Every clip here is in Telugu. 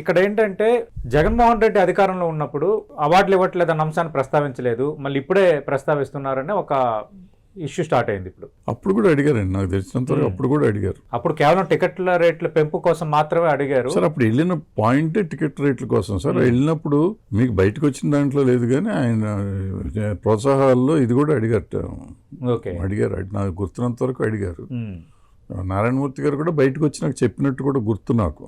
ఇక్కడ ఏంటంటే జగన్మోహన్ రెడ్డి అధికారంలో ఉన్నప్పుడు అవార్డులు ఇవ్వట్లేదన్న అంశాన్ని ప్రస్తావించలేదు, మళ్ళీ ఇప్పుడే ప్రస్తావిస్తున్నారని ఒక ఇష్యూ స్టార్ట్ అయింది. ఇప్పుడు అప్పుడు కూడా అడిగారండి, నాకు తెలిసినంతవరకు అప్పుడు కూడా అడిగారు. అప్పుడు కేవలం టికెట్ల రేట్ల పెంపు కోసం మాత్రమే అడిగారు సార్. అప్పుడు వెళ్ళిన పాయింటే టికెట్ రేట్ల కోసం సార్. వెళ్ళినప్పుడు మీకు బయటకు వచ్చిన దాంట్లో లేదు, కానీ ఆయన ప్రోత్సాహాల్లో ఇది కూడా అడిగారు. అడిగారు, నాకు గుర్తున్నంత వరకు అడిగారు. నారాయణమూర్తి గారు కూడా బయటకు వచ్చి నాకు చెప్పినట్టు కూడా గుర్తు, నాకు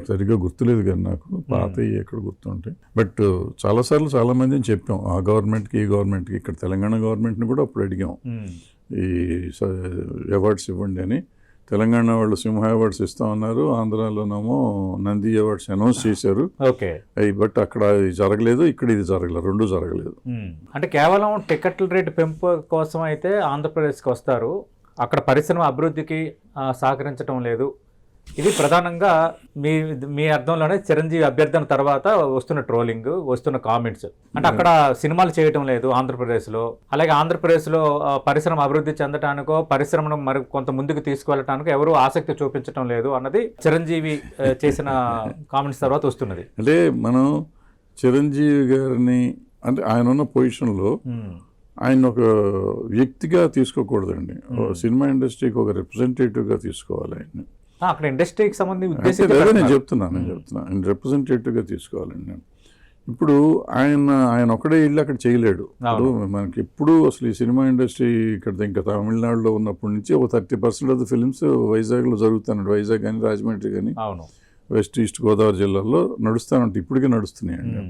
సరిగ్గా గుర్తులేదు కానీ నాకు పాత ఎక్కడ గుర్తుంటే. బట్ చాలాసార్లు చాలా మందిని చెప్పాం, ఆ గవర్నమెంట్కి ఈ గవర్నమెంట్కి. ఇక్కడ తెలంగాణ గవర్నమెంట్ని కూడా అప్పుడు అడిగాం, ఈ అవార్డ్స్ ఇవ్వండి అని. తెలంగాణ వాళ్ళు సింహ అవార్డ్స్ ఇస్తా ఉన్నారు, ఆంధ్రాలోనేమో నంది అవార్డ్స్ అనౌన్స్ చేశారు. బట్ అక్కడ జరగలేదు, ఇక్కడ ఇది జరగలేదు, రెండు జరగలేదు. అంటే కేవలం టికెట్ల రేటు పెంపు కోసం అయితే ఆంధ్రప్రదేశ్కి వస్తారు, అక్కడ పరిశ్రమ అభివృద్ధికి సహకరించడం లేదు. ఇది ప్రధానంగా మీ అర్థంలోనే చిరంజీవి అభ్యర్థన తర్వాత వస్తున్న ట్రోలింగ్, వస్తున్న కామెంట్స్. అంటే అక్కడ సినిమాలు చేయటం లేదు ఆంధ్రప్రదేశ్లో, అలాగే ఆంధ్రప్రదేశ్లో పరిశ్రమ అభివృద్ధి చెందటానికో పరిశ్రమను మరి కొంత ముందుకు తీసుకువెళ్ళటానికో ఎవరు ఆసక్తి చూపించడం లేదు అన్నది చిరంజీవి చేసిన కామెంట్స్ తర్వాత వస్తున్నది. అంటే మనం చిరంజీవి గారిని, అంటే ఆయన ఉన్న పొజిషన్లో ఆయన ఒక వ్యక్తిగా తీసుకోకూడదండి, సినిమా ఇండస్ట్రీకి ఒక రిప్రజెంటేటివ్గా తీసుకోవాలి ఆయన్ని. అక్కడ ఇండస్ట్రీకి సంబంధించి నేను చెప్తున్నాను ఆయన రిప్రజెంటేటివ్గా తీసుకోవాలండి. ఇప్పుడు ఆయన ఒకడే ఇల్లు అక్కడ చేయలేడు. ఇప్పుడు మనకి ఎప్పుడు అసలు ఈ సినిమా ఇండస్ట్రీ ఇక్కడ ఇంకా తమిళనాడులో ఉన్నప్పటి నుంచి ఒక 30% ఆఫ్ ద ఫిల్మ్స్ వైజాగ్లో జరుగుతున్నాడు. వైజాగ్ కానీ రాజమండ్రి కానీ వెస్ట్ ఈస్ట్ గోదావరి జిల్లాలో నడుస్తానంటే ఇప్పటికే నడుస్తున్నాయండి.